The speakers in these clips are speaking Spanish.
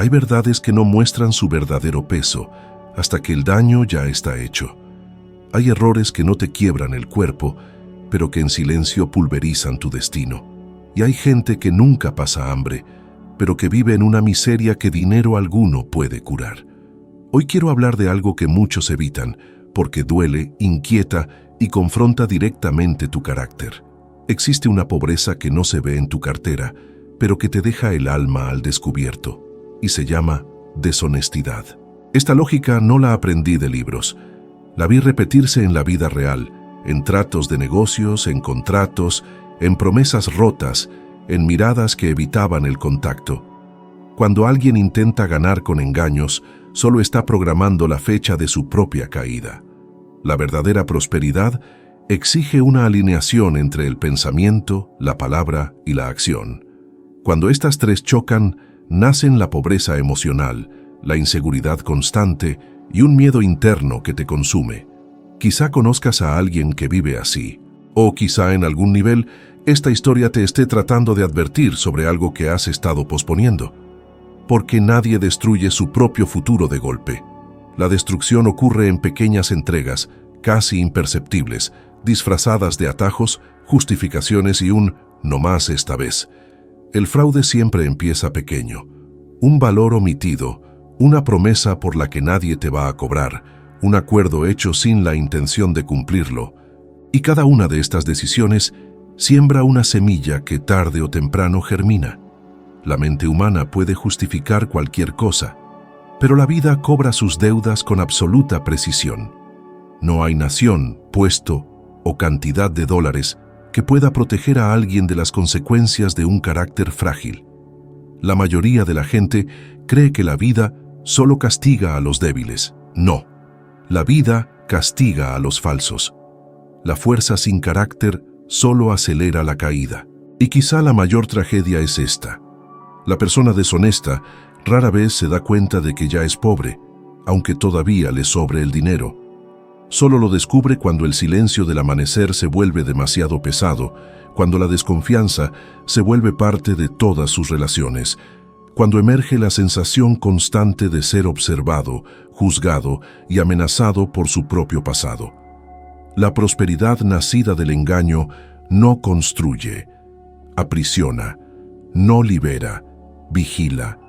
Hay verdades que no muestran su verdadero peso hasta que el daño ya está hecho. Hay errores que no te quiebran el cuerpo, pero que en silencio pulverizan tu destino. Y hay gente que nunca pasa hambre, pero que vive en una miseria que dinero alguno puede curar. Hoy quiero hablar de algo que muchos evitan, porque duele, inquieta y confronta directamente tu carácter. Existe una pobreza que no se ve en tu cartera, pero que te deja el alma al descubierto, y se llama deshonestidad. Esta lógica no la aprendí de libros. La vi repetirse en la vida real, en tratos de negocios, en contratos, en promesas rotas, en miradas que evitaban el contacto. Cuando alguien intenta ganar con engaños, solo está programando la fecha de su propia caída. La verdadera prosperidad exige una alineación entre el pensamiento, la palabra y la acción. Cuando estas tres chocan, nacen la pobreza emocional, la inseguridad constante y un miedo interno que te consume. Quizá conozcas a alguien que vive así, o quizá en algún nivel esta historia te esté tratando de advertir sobre algo que has estado posponiendo. Porque nadie destruye su propio futuro de golpe. La destrucción ocurre en pequeñas entregas, casi imperceptibles, disfrazadas de atajos, justificaciones y un «no más esta vez». El fraude siempre empieza pequeño. Un valor omitido, una promesa por la que nadie te va a cobrar, un acuerdo hecho sin la intención de cumplirlo. Y cada una de estas decisiones siembra una semilla que tarde o temprano germina. La mente humana puede justificar cualquier cosa, pero la vida cobra sus deudas con absoluta precisión. No hay nación, puesto o cantidad de dólares que pueda proteger a alguien de las consecuencias de un carácter frágil. La mayoría de la gente cree que la vida solo castiga a los débiles. No, la vida castiga a los falsos. La fuerza sin carácter solo acelera la caída. Y quizá la mayor tragedia es esta. La persona deshonesta rara vez se da cuenta de que ya es pobre, aunque todavía le sobre el dinero. Solo lo descubre cuando el silencio del amanecer se vuelve demasiado pesado, cuando la desconfianza se vuelve parte de todas sus relaciones, cuando emerge la sensación constante de ser observado, juzgado y amenazado por su propio pasado. La prosperidad nacida del engaño no construye, aprisiona, no libera, vigila.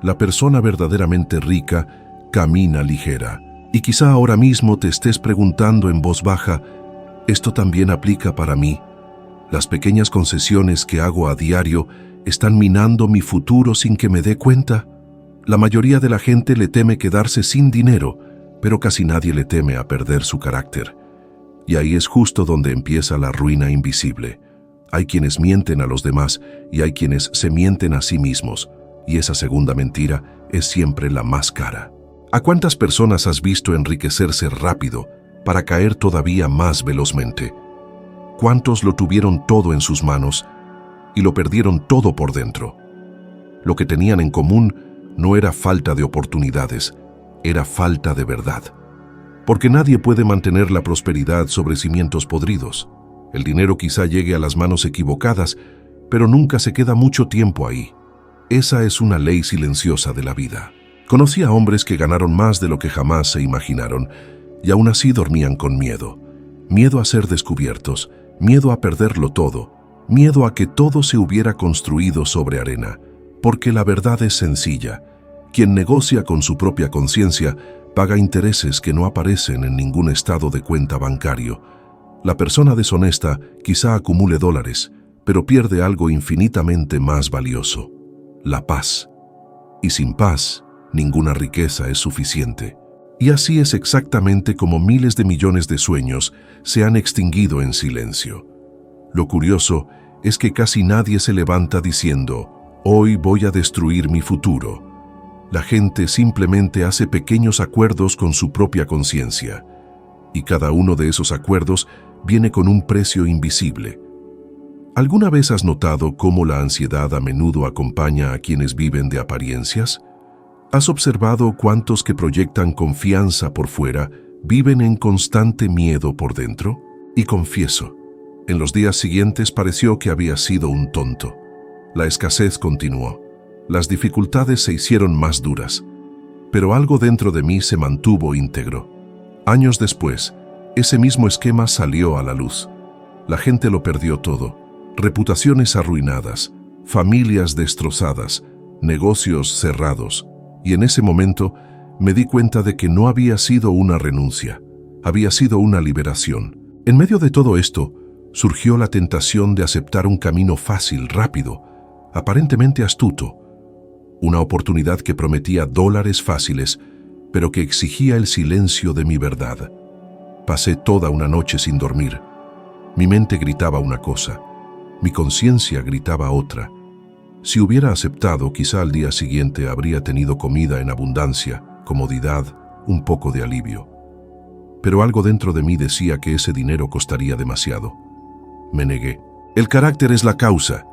La persona verdaderamente rica camina ligera. Y quizá ahora mismo te estés preguntando en voz baja, ¿esto también aplica para mí? Las pequeñas concesiones que hago a diario están minando mi futuro sin que me dé cuenta. La mayoría de la gente le teme quedarse sin dinero, pero casi nadie le teme a perder su carácter. Y ahí es justo donde empieza la ruina invisible. Hay quienes mienten a los demás y hay quienes se mienten a sí mismos, y esa segunda mentira es siempre la más cara. ¿A cuántas personas has visto enriquecerse rápido para caer todavía más velozmente? ¿Cuántos lo tuvieron todo en sus manos y lo perdieron todo por dentro? Lo que tenían en común no era falta de oportunidades, era falta de verdad. Porque nadie puede mantener la prosperidad sobre cimientos podridos. El dinero quizá llegue a las manos equivocadas, pero nunca se queda mucho tiempo ahí. Esa es una ley silenciosa de la vida. Conocí a hombres que ganaron más de lo que jamás se imaginaron y aún así dormían con miedo. Miedo a ser descubiertos, miedo a perderlo todo, miedo a que todo se hubiera construido sobre arena. Porque la verdad es sencilla. Quien negocia con su propia conciencia paga intereses que no aparecen en ningún estado de cuenta bancario. La persona deshonesta quizá acumule dólares, pero pierde algo infinitamente más valioso: la paz. Y sin paz, ninguna riqueza es suficiente. Y así es exactamente como miles de millones de sueños se han extinguido en silencio. Lo curioso es que casi nadie se levanta diciendo, «Hoy voy a destruir mi futuro». La gente simplemente hace pequeños acuerdos con su propia conciencia. Y cada uno de esos acuerdos viene con un precio invisible. ¿Alguna vez has notado cómo la ansiedad a menudo acompaña a quienes viven de apariencias? ¿Has observado cuántos que proyectan confianza por fuera viven en constante miedo por dentro? Y confieso, en los días siguientes pareció que había sido un tonto. La escasez continuó. Las dificultades se hicieron más duras, pero algo dentro de mí se mantuvo íntegro. Años después, ese mismo esquema salió a la luz. La gente lo perdió todo, reputaciones arruinadas, familias destrozadas, negocios cerrados, y en ese momento me di cuenta de que no había sido una renuncia, había sido una liberación. En medio de todo esto, surgió la tentación de aceptar un camino fácil, rápido, aparentemente astuto, una oportunidad que prometía dólares fáciles, pero que exigía el silencio de mi verdad. Pasé toda una noche sin dormir. Mi mente gritaba una cosa, mi conciencia gritaba otra. Si hubiera aceptado, quizá al día siguiente habría tenido comida en abundancia, comodidad, un poco de alivio. Pero algo dentro de mí decía que ese dinero costaría demasiado. Me negué. El carácter es la causa,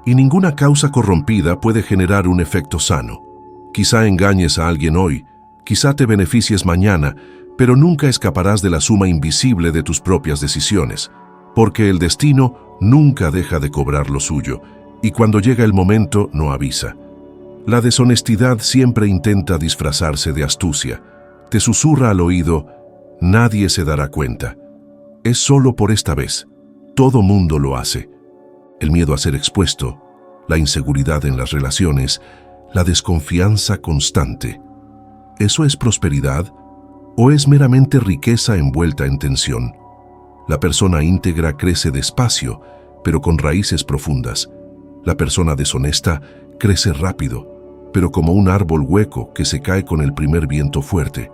y ninguna causa corrompida puede generar un efecto sano. Quizá engañes a alguien hoy, quizá te beneficies mañana, pero nunca escaparás de la suma invisible de tus propias decisiones, porque el destino nunca deja de cobrar lo suyo, y cuando llega el momento no avisa. La deshonestidad siempre intenta disfrazarse de astucia. Te susurra al oído, nadie se dará cuenta. Es solo por esta vez. Todo mundo lo hace. El miedo a ser expuesto, la inseguridad en las relaciones, la desconfianza constante. ¿Eso es prosperidad o es meramente riqueza envuelta en tensión? La persona íntegra crece despacio, pero con raíces profundas. La persona deshonesta crece rápido, pero como un árbol hueco que se cae con el primer viento fuerte.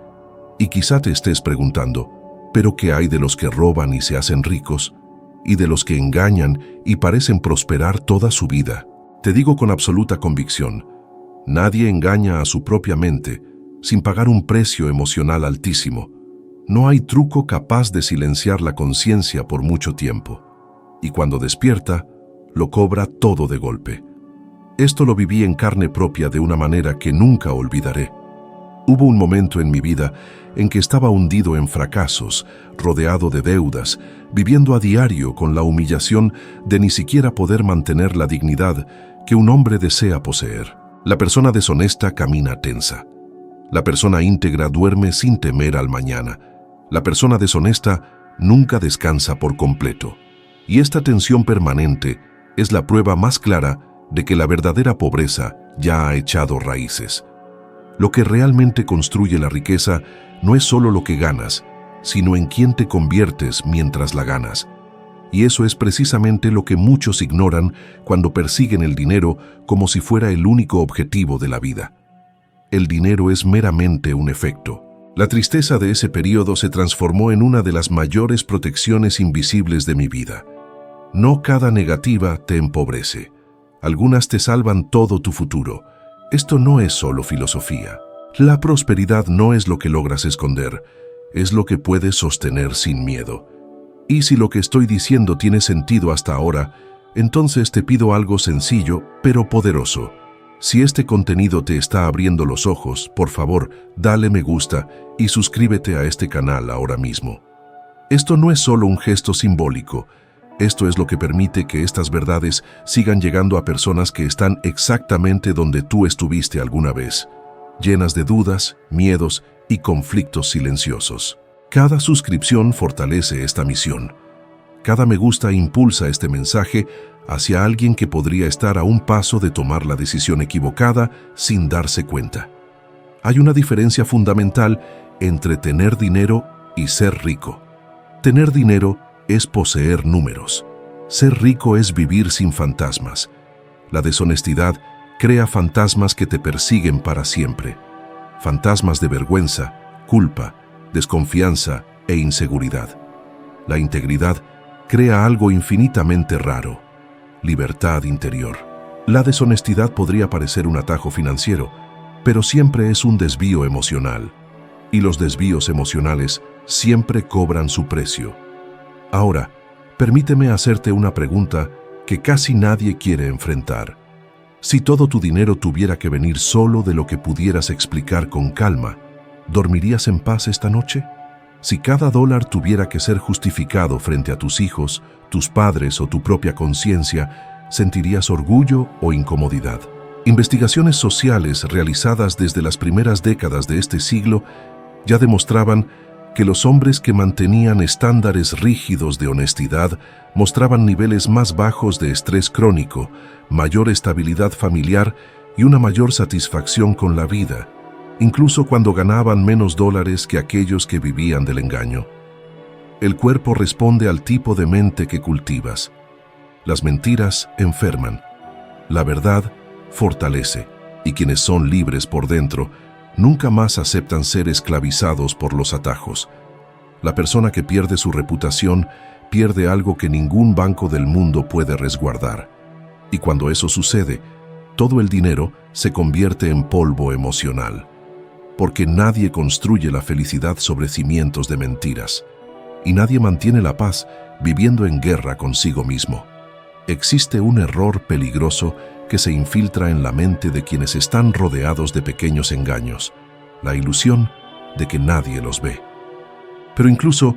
Y quizá te estés preguntando, ¿pero qué hay de los que roban y se hacen ricos? ¿Y de los que engañan y parecen prosperar toda su vida? Te digo con absoluta convicción, nadie engaña a su propia mente sin pagar un precio emocional altísimo. No hay truco capaz de silenciar la conciencia por mucho tiempo. Y cuando despierta, lo cobra todo de golpe. Esto lo viví en carne propia de una manera que nunca olvidaré. Hubo un momento en mi vida en que estaba hundido en fracasos, rodeado de deudas, viviendo a diario con la humillación de ni siquiera poder mantener la dignidad que un hombre desea poseer. La persona deshonesta camina tensa. La persona íntegra duerme sin temer al mañana. La persona deshonesta nunca descansa por completo. Y esta tensión permanente es la prueba más clara de que la verdadera pobreza ya ha echado raíces. Lo que realmente construye la riqueza no es solo lo que ganas, sino en quién te conviertes mientras la ganas. Y eso es precisamente lo que muchos ignoran cuando persiguen el dinero como si fuera el único objetivo de la vida. El dinero es meramente un efecto. La tristeza de ese periodo se transformó en una de las mayores protecciones invisibles de mi vida. No cada negativa te empobrece. Algunas te salvan todo tu futuro. Esto no es solo filosofía. La prosperidad no es lo que logras esconder, es lo que puedes sostener sin miedo. Y si lo que estoy diciendo tiene sentido hasta ahora, entonces te pido algo sencillo, pero poderoso. Si este contenido te está abriendo los ojos, por favor, dale me gusta y suscríbete a este canal ahora mismo. Esto no es solo un gesto simbólico. Esto es lo que permite que estas verdades sigan llegando a personas que están exactamente donde tú estuviste alguna vez, llenas de dudas, miedos y conflictos silenciosos. Cada suscripción fortalece esta misión. Cada me gusta impulsa este mensaje hacia alguien que podría estar a un paso de tomar la decisión equivocada sin darse cuenta. Hay una diferencia fundamental entre tener dinero y ser rico. Tener dinero es poseer números. Ser rico es vivir sin fantasmas. La deshonestidad crea fantasmas que te persiguen para siempre. Fantasmas de vergüenza, culpa, desconfianza e inseguridad. La integridad crea algo infinitamente raro: libertad interior. La deshonestidad podría parecer un atajo financiero, pero siempre es un desvío emocional. Y los desvíos emocionales siempre cobran su precio. Ahora, permíteme hacerte una pregunta que casi nadie quiere enfrentar. Si todo tu dinero tuviera que venir solo de lo que pudieras explicar con calma, ¿dormirías en paz esta noche? Si cada dólar tuviera que ser justificado frente a tus hijos, tus padres o tu propia conciencia, ¿sentirías orgullo o incomodidad? Investigaciones sociales realizadas desde las primeras décadas de este siglo ya demostraban que los hombres que mantenían estándares rígidos de honestidad mostraban niveles más bajos de estrés crónico, mayor estabilidad familiar y una mayor satisfacción con la vida, incluso cuando ganaban menos dólares que aquellos que vivían del engaño. El cuerpo responde al tipo de mente que cultivas. Las mentiras enferman, la verdad fortalece, y quienes son libres por dentro nunca más aceptan ser esclavizados por los atajos. La persona que pierde su reputación pierde algo que ningún banco del mundo puede resguardar. Y cuando eso sucede, todo el dinero se convierte en polvo emocional. Porque nadie construye la felicidad sobre cimientos de mentiras. Y nadie mantiene la paz viviendo en guerra consigo mismo. Existe un error peligroso que se infiltra en la mente de quienes están rodeados de pequeños engaños, la ilusión de que nadie los ve. Pero incluso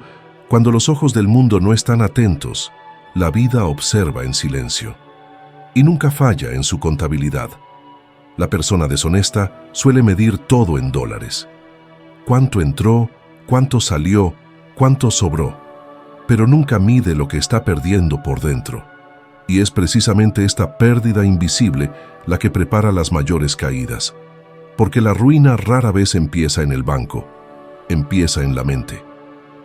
cuando los ojos del mundo no están atentos, la vida observa en silencio. Y nunca falla en su contabilidad. La persona deshonesta suele medir todo en dólares. Cuánto entró, cuánto salió, cuánto sobró, pero nunca mide lo que está perdiendo por dentro. Y es precisamente esta pérdida invisible la que prepara las mayores caídas. Porque la ruina rara vez empieza en el banco, empieza en la mente.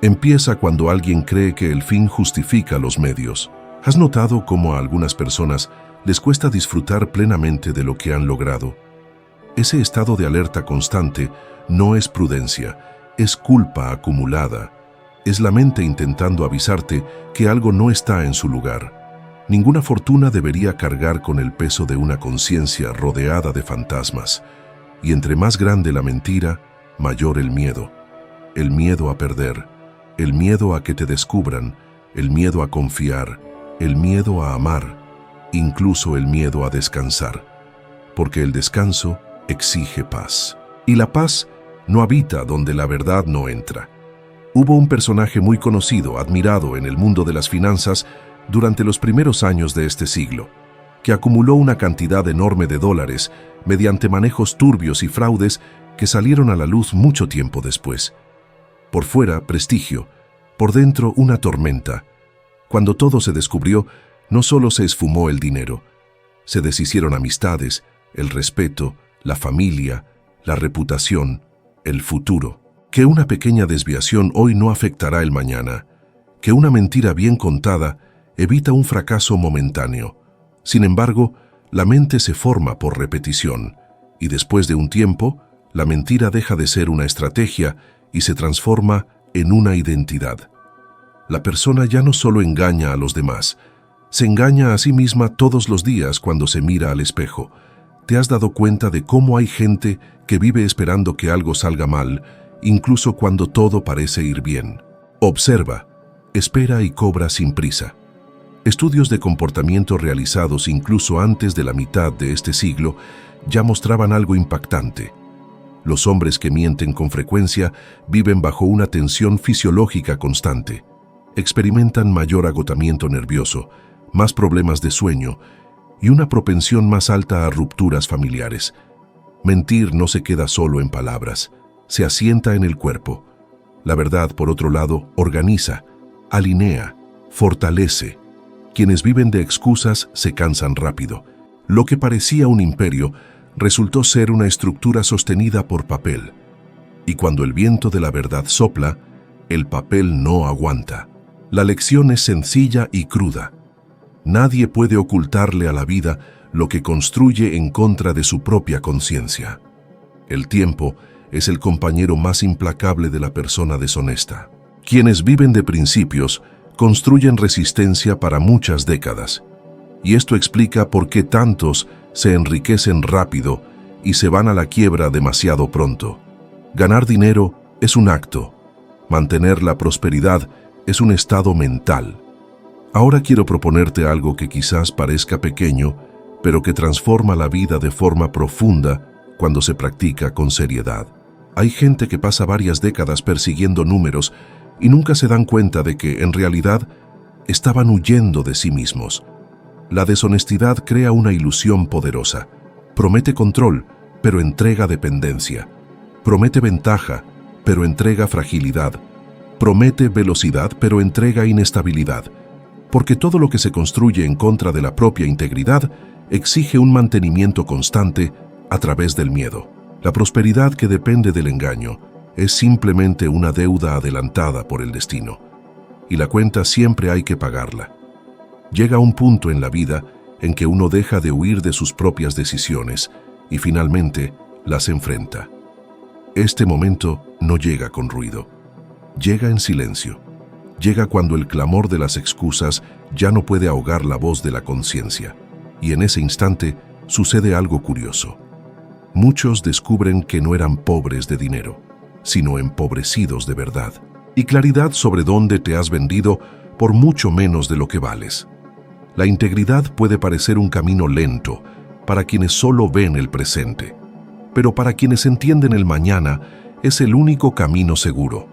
Empieza cuando alguien cree que el fin justifica los medios. ¿Has notado cómo a algunas personas les cuesta disfrutar plenamente de lo que han logrado? Ese estado de alerta constante no es prudencia, es culpa acumulada. Es la mente intentando avisarte que algo no está en su lugar. Ninguna fortuna debería cargar con el peso de una conciencia rodeada de fantasmas. Y entre más grande la mentira, mayor el miedo. El miedo a perder, el miedo a que te descubran, el miedo a confiar, el miedo a amar, incluso el miedo a descansar. Porque el descanso exige paz. Y la paz no habita donde la verdad no entra. Hubo un personaje muy conocido, admirado en el mundo de las finanzas, durante los primeros años de este siglo, que acumuló una cantidad enorme de dólares mediante manejos turbios y fraudes que salieron a la luz mucho tiempo después. Por fuera, prestigio, por dentro, una tormenta. Cuando todo se descubrió, no solo se esfumó el dinero, se deshicieron amistades, el respeto, la familia, la reputación, el futuro. Que una pequeña desviación hoy no afectará el mañana, que una mentira bien contada evita un fracaso momentáneo. Sin embargo, la mente se forma por repetición, y después de un tiempo, la mentira deja de ser una estrategia y se transforma en una identidad. La persona ya no solo engaña a los demás, se engaña a sí misma todos los días cuando se mira al espejo. ¿Te has dado cuenta de cómo hay gente que vive esperando que algo salga mal, incluso cuando todo parece ir bien? Observa, espera y cobra sin prisa. Estudios de comportamiento realizados incluso antes de la mitad de este siglo ya mostraban algo impactante. Los hombres que mienten con frecuencia viven bajo una tensión fisiológica constante. Experimentan mayor agotamiento nervioso, más problemas de sueño y una propensión más alta a rupturas familiares. Mentir no se queda solo en palabras, se asienta en el cuerpo. La verdad, por otro lado, organiza, alinea, fortalece. Quienes viven de excusas se cansan rápido. Lo que parecía un imperio resultó ser una estructura sostenida por papel. Y cuando el viento de la verdad sopla, el papel no aguanta. La lección es sencilla y cruda. Nadie puede ocultarle a la vida lo que construye en contra de su propia conciencia. El tiempo es el compañero más implacable de la persona deshonesta. Quienes viven de principios construyen resistencia para muchas décadas. Y esto explica por qué tantos se enriquecen rápido y se van a la quiebra demasiado pronto. Ganar dinero es un acto. Mantener la prosperidad es un estado mental. Ahora quiero proponerte algo que quizás parezca pequeño, pero que transforma la vida de forma profunda cuando se practica con seriedad. Hay gente que pasa varias décadas persiguiendo números y nunca se dan cuenta de que, en realidad, estaban huyendo de sí mismos. La deshonestidad crea una ilusión poderosa. Promete control, pero entrega dependencia. Promete ventaja, pero entrega fragilidad. Promete velocidad, pero entrega inestabilidad. Porque todo lo que se construye en contra de la propia integridad exige un mantenimiento constante a través del miedo. La prosperidad que depende del engaño es simplemente una deuda adelantada por el destino. Y la cuenta siempre hay que pagarla. Llega un punto en la vida en que uno deja de huir de sus propias decisiones y finalmente las enfrenta. Este momento no llega con ruido. Llega en silencio. Llega cuando el clamor de las excusas ya no puede ahogar la voz de la conciencia. Y en ese instante sucede algo curioso. Muchos descubren que no eran pobres de dinero, sino empobrecidos de verdad, y claridad sobre dónde te has vendido por mucho menos de lo que vales. La integridad puede parecer un camino lento para quienes solo ven el presente, pero para quienes entienden el mañana es el único camino seguro.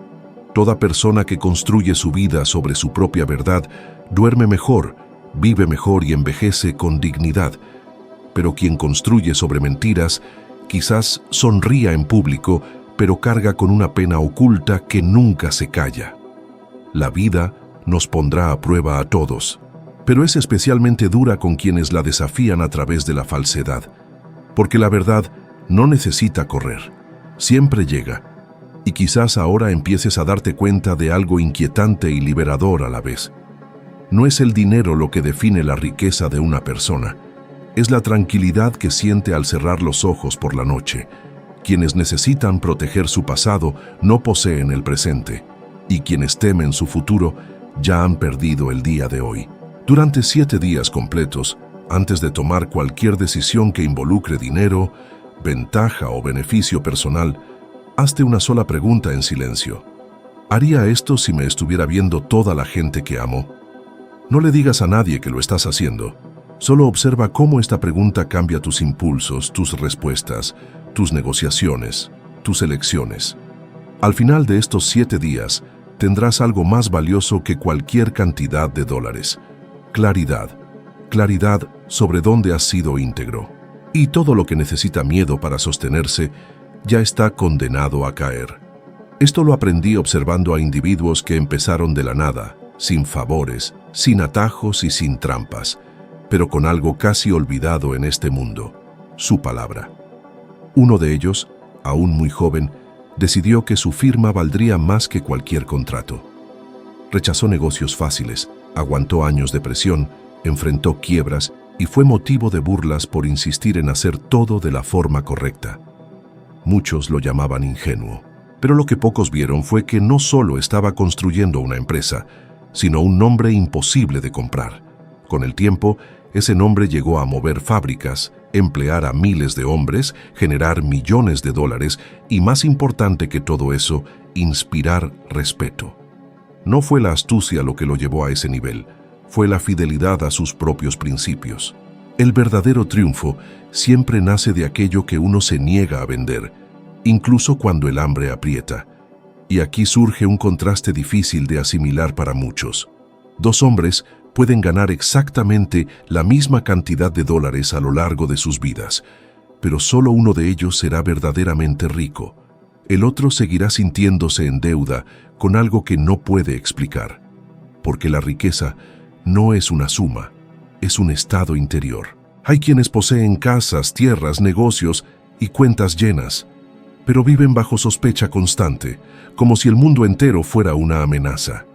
Toda persona que construye su vida sobre su propia verdad duerme mejor, vive mejor y envejece con dignidad. Pero quien construye sobre mentiras quizás sonría en público, pero carga con una pena oculta que nunca se calla. La vida nos pondrá a prueba a todos, pero es especialmente dura con quienes la desafían a través de la falsedad, porque la verdad no necesita correr, siempre llega, y quizás ahora empieces a darte cuenta de algo inquietante y liberador a la vez. No es el dinero lo que define la riqueza de una persona, es la tranquilidad que siente al cerrar los ojos por la noche. Quienes necesitan proteger su pasado no poseen el presente, y quienes temen su futuro ya han perdido el día de hoy. Durante 7 días completos, antes de tomar cualquier decisión que involucre dinero, ventaja o beneficio personal, hazte una sola pregunta en silencio. ¿Haría esto si me estuviera viendo toda la gente que amo? No le digas a nadie que lo estás haciendo. Solo observa cómo esta pregunta cambia tus impulsos, tus respuestas, tus negociaciones, tus elecciones. Al final de estos 7 días, tendrás algo más valioso que cualquier cantidad de dólares. Claridad. Claridad sobre dónde has sido íntegro. Y todo lo que necesita miedo para sostenerse ya está condenado a caer. Esto lo aprendí observando a individuos que empezaron de la nada, sin favores, sin atajos y sin trampas, pero con algo casi olvidado en este mundo: su palabra. Uno de ellos, aún muy joven, decidió que su firma valdría más que cualquier contrato. Rechazó negocios fáciles, aguantó años de presión, enfrentó quiebras y fue motivo de burlas por insistir en hacer todo de la forma correcta. Muchos lo llamaban ingenuo, pero lo que pocos vieron fue que no solo estaba construyendo una empresa, sino un nombre imposible de comprar. Con el tiempo, ese nombre llegó a mover fábricas, emplear a miles de hombres, generar millones de dólares y, más importante que todo eso, inspirar respeto. No fue la astucia lo que lo llevó a ese nivel, fue la fidelidad a sus propios principios. El verdadero triunfo siempre nace de aquello que uno se niega a vender, incluso cuando el hambre aprieta. Y aquí surge un contraste difícil de asimilar para muchos. 2 hombres pueden ganar exactamente la misma cantidad de dólares a lo largo de sus vidas, pero solo uno de ellos será verdaderamente rico. El otro seguirá sintiéndose en deuda con algo que no puede explicar, porque la riqueza no es una suma, es un estado interior. Hay quienes poseen casas, tierras, negocios y cuentas llenas, pero viven bajo sospecha constante, como si el mundo entero fuera una amenaza.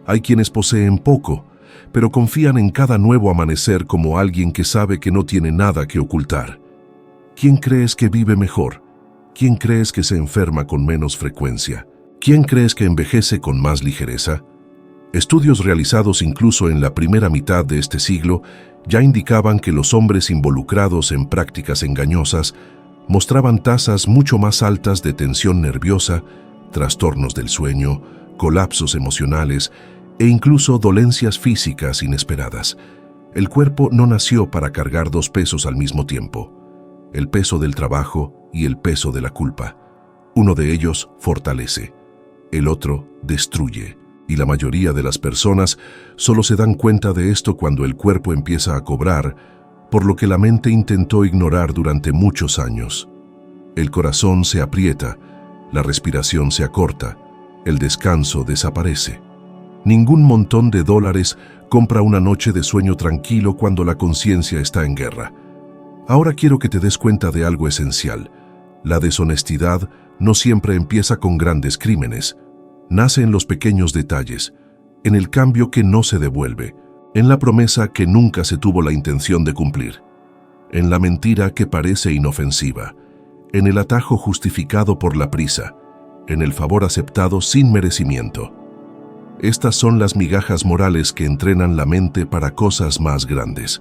Hay quienes poseen poco, pero confían en cada nuevo amanecer como alguien que sabe que no tiene nada que ocultar. ¿Quién crees que vive mejor? ¿Quién crees que se enferma con menos frecuencia? ¿Quién crees que envejece con más ligereza? Estudios realizados incluso en la primera mitad de este siglo ya indicaban que los hombres involucrados en prácticas engañosas mostraban tasas mucho más altas de tensión nerviosa, trastornos del sueño, colapsos emocionales e incluso dolencias físicas inesperadas. El cuerpo no nació para cargar 2 pesos al mismo tiempo: el peso del trabajo y el peso de la culpa. Uno de ellos fortalece, el otro destruye, y la mayoría de las personas solo se dan cuenta de esto cuando el cuerpo empieza a cobrar, por lo que la mente intentó ignorar durante muchos años. El corazón se aprieta, la respiración se acorta, el descanso desaparece. Ningún montón de dólares compra una noche de sueño tranquilo cuando la conciencia está en guerra. Ahora quiero que te des cuenta de algo esencial. La deshonestidad no siempre empieza con grandes crímenes. Nace en los pequeños detalles, en el cambio que no se devuelve, en la promesa que nunca se tuvo la intención de cumplir, en la mentira que parece inofensiva, en el atajo justificado por la prisa, en el favor aceptado sin merecimiento. Estas son las migajas morales que entrenan la mente para cosas más grandes.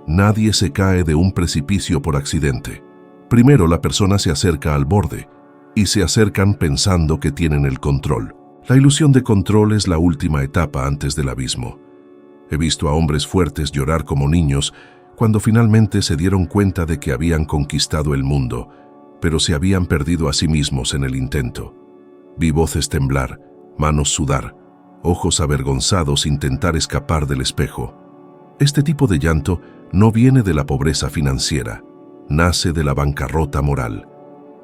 Nadie se cae de un precipicio por accidente. Primero la persona se acerca al borde, y se acercan pensando que tienen el control. La ilusión de control es la última etapa antes del abismo. He visto a hombres fuertes llorar como niños cuando finalmente se dieron cuenta de que habían conquistado el mundo, pero se habían perdido a sí mismos en el intento. Vi voces temblar, manos sudar, ojos avergonzados intentar escapar del espejo. Este tipo de llanto no viene de la pobreza financiera, nace de la bancarrota moral.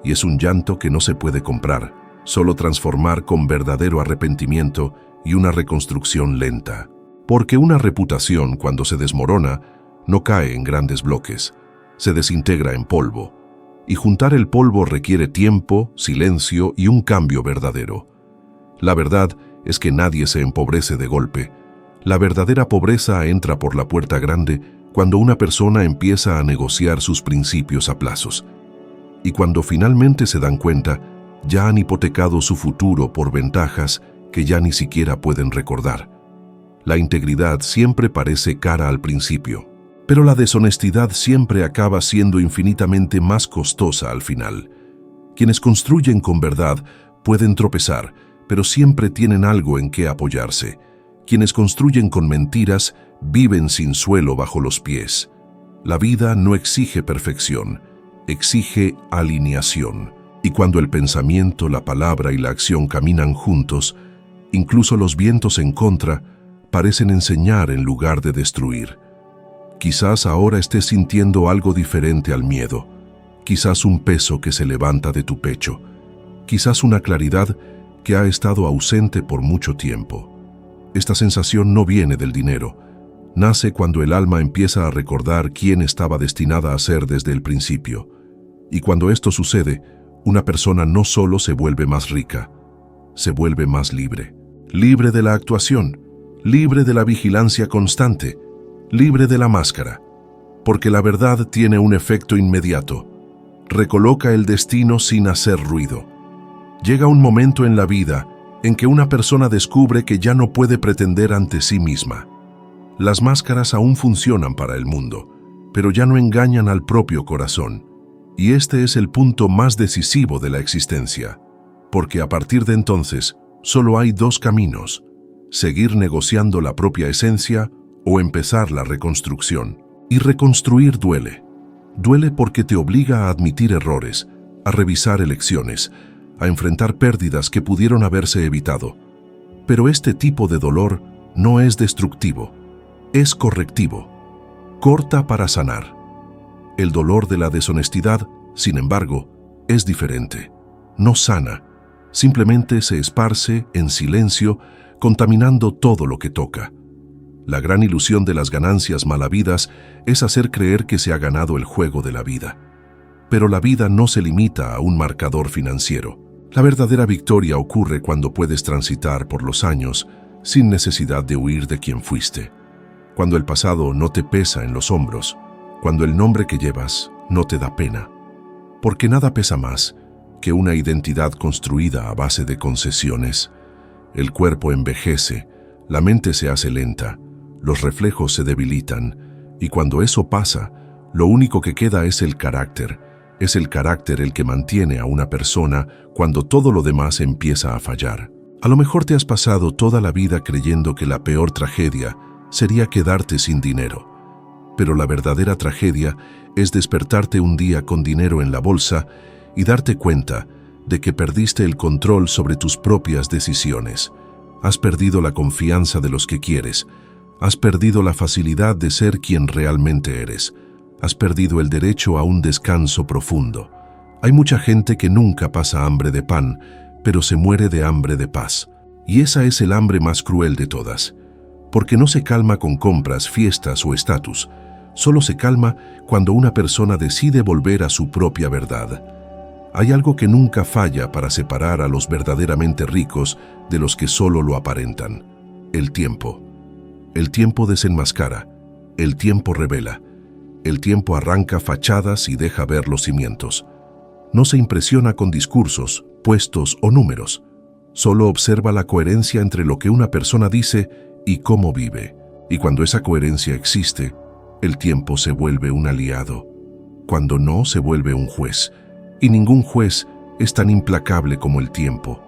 Y es un llanto que no se puede comprar, solo transformar con verdadero arrepentimiento y una reconstrucción lenta. Porque una reputación, cuando se desmorona, no cae en grandes bloques, se desintegra en polvo. Y juntar el polvo requiere tiempo, silencio y un cambio verdadero. La verdad es que nadie se empobrece de golpe. La verdadera pobreza entra por la puerta grande cuando una persona empieza a negociar sus principios a plazos. Y cuando finalmente se dan cuenta, ya han hipotecado su futuro por ventajas que ya ni siquiera pueden recordar. La integridad siempre parece cara al principio, pero la deshonestidad siempre acaba siendo infinitamente más costosa al final. Quienes construyen con verdad pueden tropezar, pero siempre tienen algo en que apoyarse. Quienes construyen con mentiras viven sin suelo bajo los pies. La vida no exige perfección, exige alineación. Y cuando el pensamiento, la palabra y la acción caminan juntos, incluso los vientos en contra parecen enseñar en lugar de destruir. Quizás ahora estés sintiendo algo diferente al miedo, quizás un peso que se levanta de tu pecho, quizás una claridad que ha estado ausente por mucho tiempo. Esta sensación no viene del dinero, nace cuando el alma empieza a recordar quién estaba destinada a ser desde el principio. Y cuando esto sucede, una persona no solo se vuelve más rica, se vuelve más libre. Libre de la actuación, libre de la vigilancia constante, libre de la máscara. Porque la verdad tiene un efecto inmediato. Recoloca el destino sin hacer ruido. Llega un momento en la vida en que una persona descubre que ya no puede pretender ante sí misma. Las máscaras aún funcionan para el mundo, pero ya no engañan al propio corazón. Y este es el punto más decisivo de la existencia, porque a partir de entonces solo hay dos caminos: seguir negociando la propia esencia o empezar la reconstrucción. Y reconstruir duele. Duele porque te obliga a admitir errores, a revisar elecciones, a enfrentar pérdidas que pudieron haberse evitado. Pero este tipo de dolor no es destructivo, es correctivo. Corta para sanar. El dolor de la deshonestidad, sin embargo, es diferente. No sana, simplemente se esparce en silencio, contaminando todo lo que toca. La gran ilusión de las ganancias mal habidas es hacer creer que se ha ganado el juego de la vida. Pero la vida no se limita a un marcador financiero. La verdadera victoria ocurre cuando puedes transitar por los años sin necesidad de huir de quien fuiste. Cuando el pasado no te pesa en los hombros, cuando el nombre que llevas no te da pena. Porque nada pesa más que una identidad construida a base de concesiones. El cuerpo envejece, la mente se hace lenta, los reflejos se debilitan, y cuando eso pasa, lo único que queda es el carácter. Es el carácter el que mantiene a una persona cuando todo lo demás empieza a fallar. A lo mejor te has pasado toda la vida creyendo que la peor tragedia sería quedarte sin dinero. Pero la verdadera tragedia es despertarte un día con dinero en la bolsa y darte cuenta de que perdiste el control sobre tus propias decisiones. Has perdido la confianza de los que quieres. Has perdido la facilidad de ser quien realmente eres. has perdido el derecho a un descanso profundo. Hay mucha gente que nunca pasa hambre de pan, pero se muere de hambre de paz. Y esa es el hambre más cruel de todas, porque no se calma con compras, fiestas o estatus. Solo se calma cuando una persona decide volver a su propia verdad. Hay algo que nunca falla para separar a los verdaderamente ricos de los que solo lo aparentan: el tiempo. El tiempo desenmascara, el tiempo revela, el tiempo arranca fachadas y deja ver los cimientos. No se impresiona con discursos, puestos o números. Solo observa la coherencia entre lo que una persona dice y cómo vive. Y cuando esa coherencia existe, el tiempo se vuelve un aliado. Cuando no, se vuelve un juez. Y ningún juez es tan implacable como el tiempo.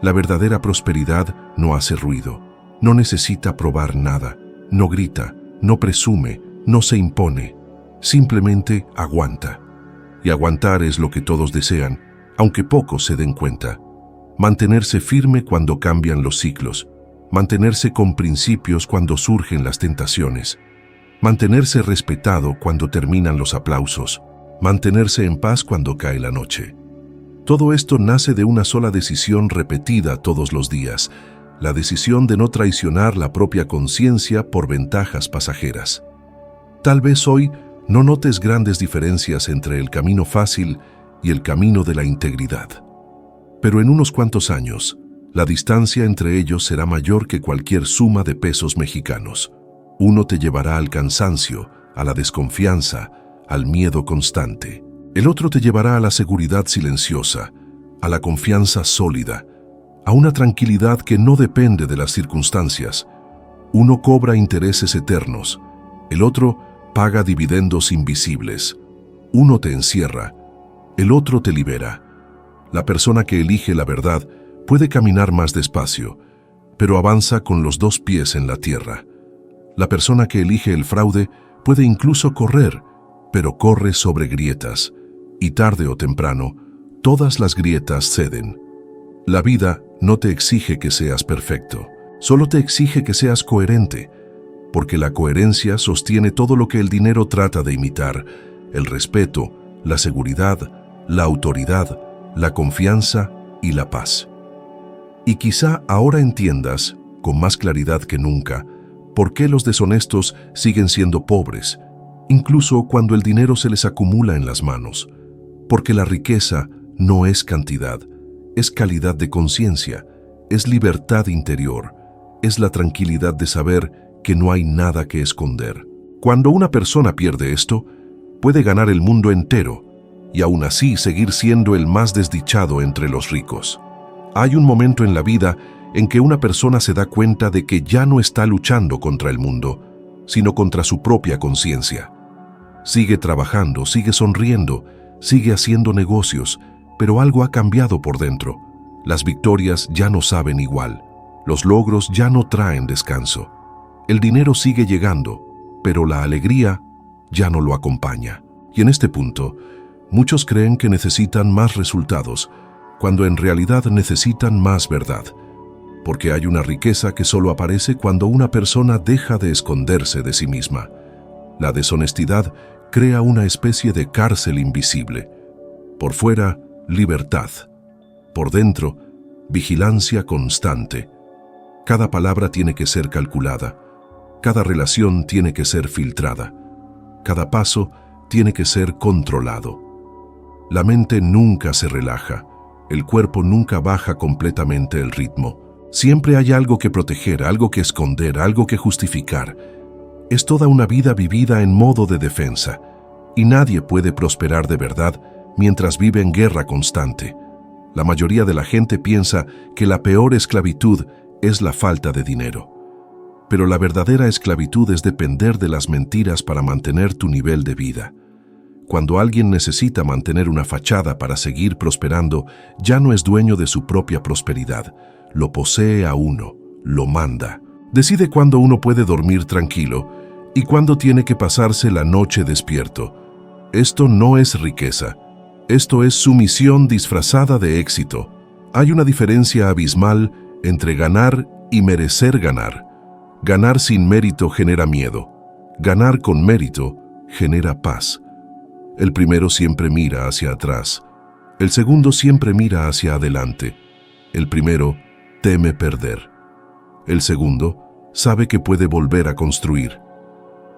La verdadera prosperidad no hace ruido, no necesita probar nada, no grita, no presume, no se impone, simplemente aguanta. Y aguantar es lo que todos desean, aunque pocos se den cuenta. Mantenerse firme cuando cambian los ciclos, mantenerse con principios cuando surgen las tentaciones, mantenerse respetado cuando terminan los aplausos, mantenerse en paz cuando cae la noche. Todo esto nace de una sola decisión repetida todos los días, la decisión de no traicionar la propia conciencia por ventajas pasajeras. Tal vez hoy no notes grandes diferencias entre el camino fácil y el camino de la integridad. Pero en unos cuantos años, la distancia entre ellos será mayor que cualquier suma de pesos mexicanos. Uno te llevará al cansancio, a la desconfianza, al miedo constante. El otro te llevará a la seguridad silenciosa, a la confianza sólida, a una tranquilidad que no depende de las circunstancias. Uno cobra intereses eternos, el otro paga dividendos invisibles. Uno te encierra, el otro te libera. La persona que elige la verdad puede caminar más despacio, pero avanza con los dos pies en la tierra. La persona que elige el fraude puede incluso correr, pero corre sobre grietas, y tarde o temprano, todas las grietas ceden. La vida no te exige que seas perfecto, solo te exige que seas coherente, porque la coherencia sostiene todo lo que el dinero trata de imitar: el respeto, la seguridad, la autoridad, la confianza y la paz. Y quizá ahora entiendas, con más claridad que nunca, por qué los deshonestos siguen siendo pobres, incluso cuando el dinero se les acumula en las manos. Porque la riqueza no es cantidad, es calidad de conciencia, es libertad interior, es la tranquilidad de saber que no hay nada que esconder. Cuando una persona pierde esto, puede ganar el mundo entero y aún así seguir siendo el más desdichado entre los ricos. Hay un momento en la vida en que una persona se da cuenta de que ya no está luchando contra el mundo, sino contra su propia conciencia. Sigue trabajando, sigue sonriendo, sigue haciendo negocios, pero algo ha cambiado por dentro. Las victorias ya no saben igual, los logros ya no traen descanso. El dinero sigue llegando, pero la alegría ya no lo acompaña. Y en este punto, muchos creen que necesitan más resultados, cuando en realidad necesitan más verdad. Porque hay una riqueza que solo aparece cuando una persona deja de esconderse de sí misma. La deshonestidad crea una especie de cárcel invisible. Por fuera, libertad. Por dentro, vigilancia constante. Cada palabra tiene que ser calculada. Cada relación tiene que ser filtrada. Cada paso tiene que ser controlado. La mente nunca se relaja. El cuerpo nunca baja completamente el ritmo. Siempre hay algo que proteger, algo que esconder, algo que justificar. Es toda una vida vivida en modo de defensa, y nadie puede prosperar de verdad mientras vive en guerra constante. La mayoría de la gente piensa que la peor esclavitud es la falta de dinero. Pero la verdadera esclavitud es depender de las mentiras para mantener tu nivel de vida. Cuando alguien necesita mantener una fachada para seguir prosperando, ya no es dueño de su propia prosperidad. Lo posee a uno, lo manda. Decide cuándo uno puede dormir tranquilo y cuándo tiene que pasarse la noche despierto. Esto no es riqueza. Esto es sumisión disfrazada de éxito. Hay una diferencia abismal entre ganar y merecer ganar. Ganar sin mérito genera miedo. Ganar con mérito genera paz. El primero siempre mira hacia atrás. El segundo siempre mira hacia adelante. El primero teme perder. El segundo sabe que puede volver a construir.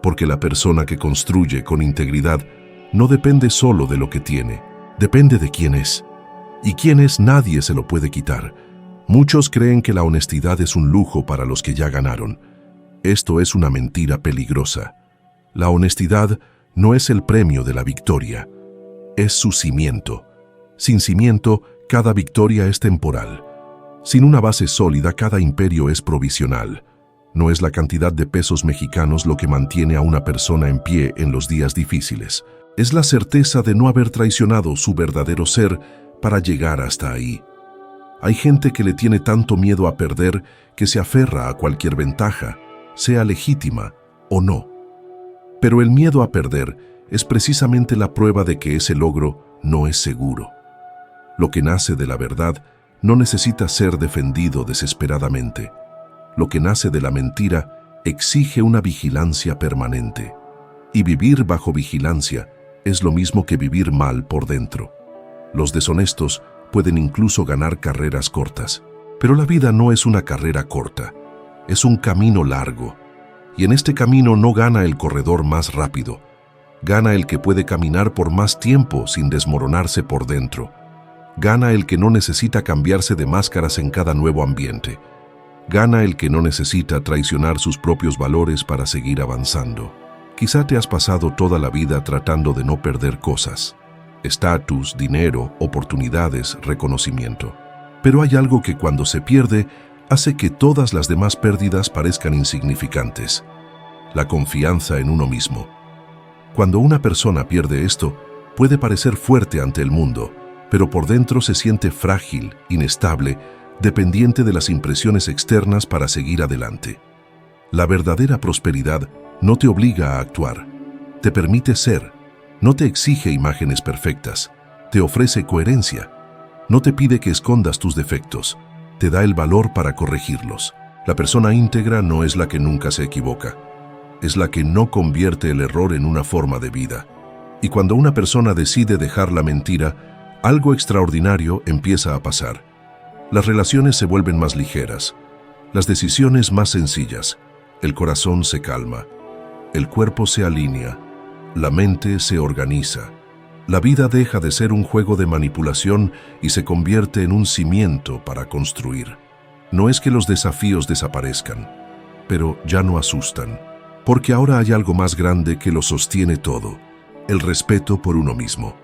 Porque la persona que construye con integridad no depende solo de lo que tiene, depende de quién es. Y quién es nadie se lo puede quitar. Muchos creen que la honestidad es un lujo para los que ya ganaron. Esto es una mentira peligrosa. La honestidad no es el premio de la victoria, es su cimiento. Sin cimiento, cada victoria es temporal. Sin una base sólida, cada imperio es provisional. No es la cantidad de pesos mexicanos lo que mantiene a una persona en pie en los días difíciles. Es la certeza de no haber traicionado su verdadero ser para llegar hasta ahí. Hay gente que le tiene tanto miedo a perder que se aferra a cualquier ventaja, sea legítima o no. Pero el miedo a perder es precisamente la prueba de que ese logro no es seguro. Lo que nace de la verdad no necesita ser defendido desesperadamente. Lo que nace de la mentira exige una vigilancia permanente. Y vivir bajo vigilancia es lo mismo que vivir mal por dentro. Los deshonestos pueden incluso ganar carreras cortas. Pero la vida no es una carrera corta, es un camino largo. Y en este camino no gana el corredor más rápido. Gana el que puede caminar por más tiempo sin desmoronarse por dentro. Gana el que no necesita cambiarse de máscaras en cada nuevo ambiente. Gana el que no necesita traicionar sus propios valores para seguir avanzando. Quizá te has pasado toda la vida tratando de no perder cosas. Estatus, dinero, oportunidades, reconocimiento. Pero hay algo que cuando se pierde, hace que todas las demás pérdidas parezcan insignificantes. La confianza en uno mismo. Cuando una persona pierde esto, puede parecer fuerte ante el mundo, pero por dentro se siente frágil, inestable, dependiente de las impresiones externas para seguir adelante. La verdadera prosperidad no te obliga a actuar, te permite ser, no te exige imágenes perfectas, te ofrece coherencia, no te pide que escondas tus defectos, te da el valor para corregirlos. La persona íntegra no es la que nunca se equivoca, es la que no convierte el error en una forma de vida. Y cuando una persona decide dejar la mentira, algo extraordinario empieza a pasar. Las relaciones se vuelven más ligeras, las decisiones más sencillas, el corazón se calma, el cuerpo se alinea, la mente se organiza. La vida deja de ser un juego de manipulación y se convierte en un cimiento para construir. No es que los desafíos desaparezcan, pero ya no asustan, porque ahora hay algo más grande que lo sostiene todo, el respeto por uno mismo.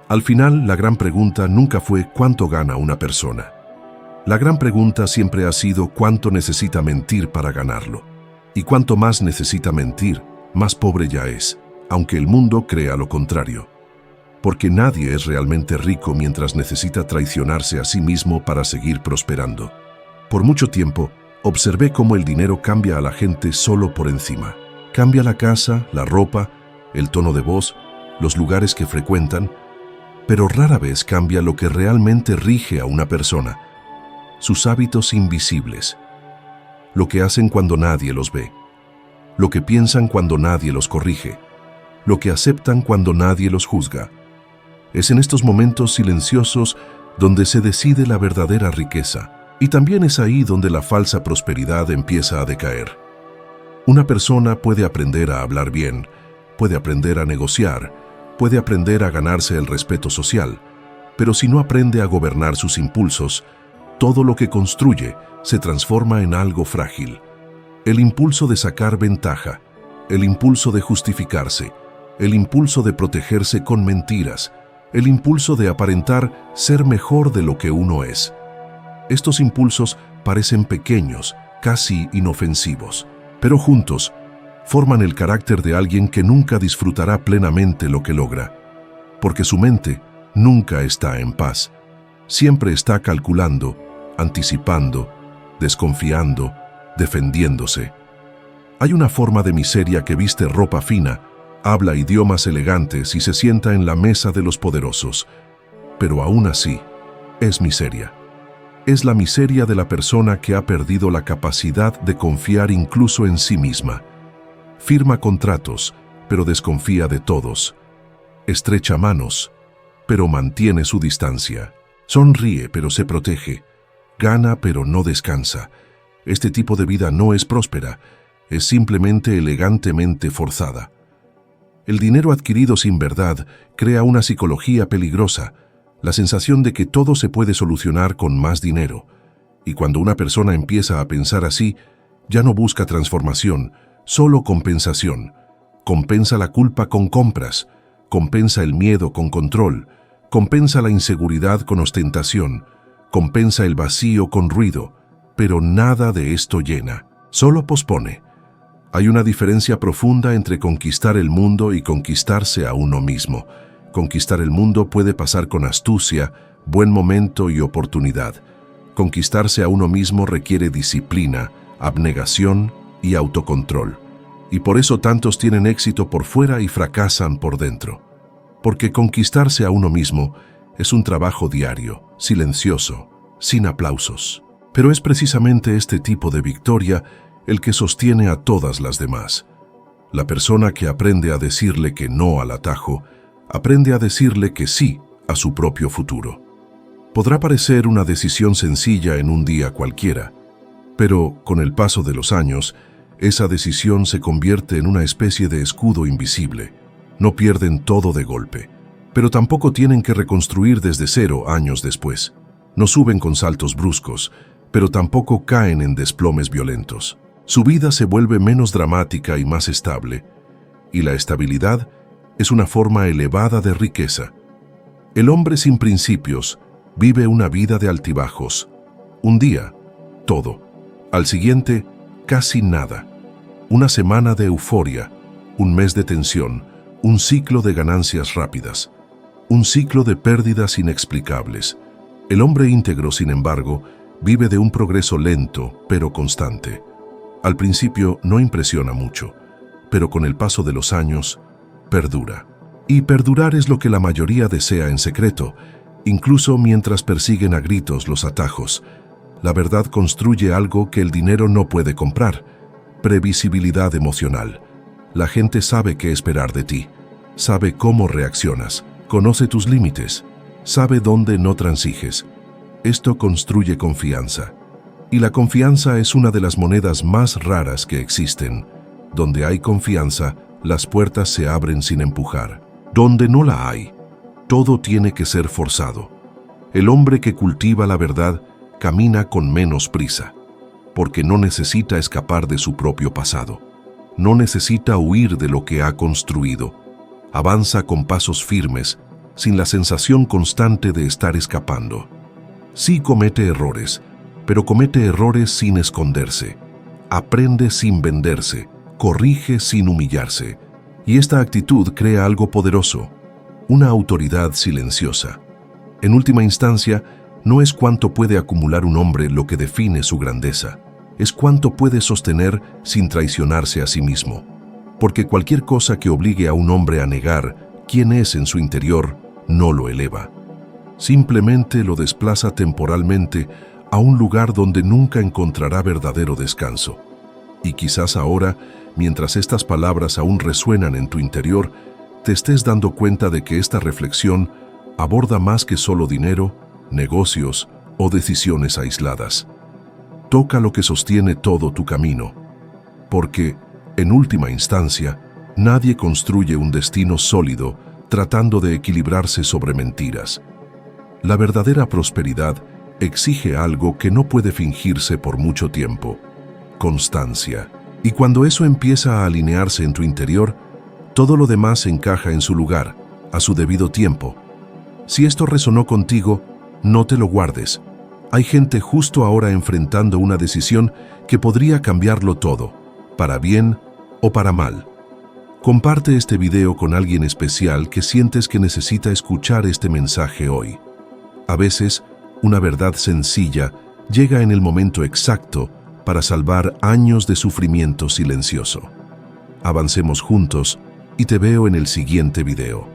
Al final, la gran pregunta nunca fue ¿cuánto gana una persona? La gran pregunta siempre ha sido ¿cuánto necesita mentir para ganarlo? Y cuanto más necesita mentir, más pobre ya es, aunque el mundo crea lo contrario. Porque nadie es realmente rico mientras necesita traicionarse a sí mismo para seguir prosperando. Por mucho tiempo, observé cómo el dinero cambia a la gente solo por encima. Cambia la casa, la ropa, el tono de voz, los lugares que frecuentan, pero rara vez cambia lo que realmente rige a una persona, sus hábitos invisibles, lo que hacen cuando nadie los ve, lo que piensan cuando nadie los corrige, lo que aceptan cuando nadie los juzga. Es en estos momentos silenciosos donde se decide la verdadera riqueza, y también es ahí donde la falsa prosperidad empieza a decaer. Una persona puede aprender a hablar bien, puede aprender a negociar, puede aprender a ganarse el respeto social, pero si no aprende a gobernar sus impulsos, todo lo que construye se transforma en algo frágil. El impulso de sacar ventaja, el impulso de justificarse, el impulso de protegerse con mentiras, el impulso de aparentar ser mejor de lo que uno es. Estos impulsos parecen pequeños, casi inofensivos, pero juntos forman el carácter de alguien que nunca disfrutará plenamente lo que logra, porque su mente nunca está en paz. Siempre está calculando, anticipando, desconfiando, defendiéndose. Hay una forma de miseria que viste ropa fina, habla idiomas elegantes y se sienta en la mesa de los poderosos, pero aún así es miseria. Es la miseria de la persona que ha perdido la capacidad de confiar incluso en sí misma. Firma contratos, pero desconfía de todos. Estrecha manos, pero mantiene su distancia. Sonríe, pero se protege. Gana, pero no descansa. Este tipo de vida no es próspera, es simplemente elegantemente forzada. El dinero adquirido sin verdad crea una psicología peligrosa, la sensación de que todo se puede solucionar con más dinero. Y cuando una persona empieza a pensar así, ya no busca transformación, solo compensación. Compensa la culpa con compras, compensa el miedo con control, compensa la inseguridad con ostentación, compensa el vacío con ruido, pero nada de esto llena, solo pospone. Hay una diferencia profunda entre conquistar el mundo y conquistarse a uno mismo. Conquistar el mundo puede pasar con astucia, buen momento y oportunidad. Conquistarse a uno mismo requiere disciplina, abnegación y autocontrol. Y por eso tantos tienen éxito por fuera y fracasan por dentro. Porque conquistarse a uno mismo es un trabajo diario, silencioso, sin aplausos. Pero es precisamente este tipo de victoria el que sostiene a todas las demás. La persona que aprende a decirle que no al atajo, aprende a decirle que sí a su propio futuro. Podrá parecer una decisión sencilla en un día cualquiera, pero con el paso de los años, esa decisión se convierte en una especie de escudo invisible. No pierden todo de golpe, pero tampoco tienen que reconstruir desde cero años después. No suben con saltos bruscos, pero tampoco caen en desplomes violentos. Su vida se vuelve menos dramática y más estable, y la estabilidad es una forma elevada de riqueza. El hombre sin principios vive una vida de altibajos. Un día, todo. Al siguiente, casi nada. Una semana de euforia, un mes de tensión, un ciclo de ganancias rápidas, un ciclo de pérdidas inexplicables. El hombre íntegro, sin embargo, vive de un progreso lento, pero constante. Al principio no impresiona mucho, pero con el paso de los años, perdura. Y perdurar es lo que la mayoría desea en secreto, incluso mientras persiguen a gritos los atajos. La verdad construye algo que el dinero no puede comprar: previsibilidad emocional. La gente sabe qué esperar de ti, sabe cómo reaccionas, conoce tus límites, sabe dónde no transiges. Esto construye confianza. Y la confianza es una de las monedas más raras que existen. Donde hay confianza, las puertas se abren sin empujar. Donde no la hay, todo tiene que ser forzado. El hombre que cultiva la verdad camina con menos prisa, porque no necesita escapar de su propio pasado. No necesita huir de lo que ha construido. Avanza con pasos firmes, sin la sensación constante de estar escapando. Sí comete errores, pero comete errores sin esconderse. Aprende sin venderse, corrige sin humillarse. Y esta actitud crea algo poderoso, una autoridad silenciosa. En última instancia, no es cuánto puede acumular un hombre lo que define su grandeza, es cuánto puede sostener sin traicionarse a sí mismo. Porque cualquier cosa que obligue a un hombre a negar quién es en su interior no lo eleva. Simplemente lo desplaza temporalmente a un lugar donde nunca encontrará verdadero descanso. Y quizás ahora, mientras estas palabras aún resuenan en tu interior, te estés dando cuenta de que esta reflexión aborda más que solo dinero, negocios o decisiones aisladas. Toca lo que sostiene todo tu camino, porque, en última instancia, nadie construye un destino sólido tratando de equilibrarse sobre mentiras. La verdadera prosperidad exige algo que no puede fingirse por mucho tiempo: constancia. Y cuando eso empieza a alinearse en tu interior, todo lo demás encaja en su lugar, a su debido tiempo. Si esto resonó contigo, no te lo guardes. Hay gente justo ahora enfrentando una decisión que podría cambiarlo todo, para bien o para mal. Comparte este video con alguien especial que sientes que necesita escuchar este mensaje hoy. A veces, una verdad sencilla llega en el momento exacto para salvar años de sufrimiento silencioso. Avancemos juntos y te veo en el siguiente video.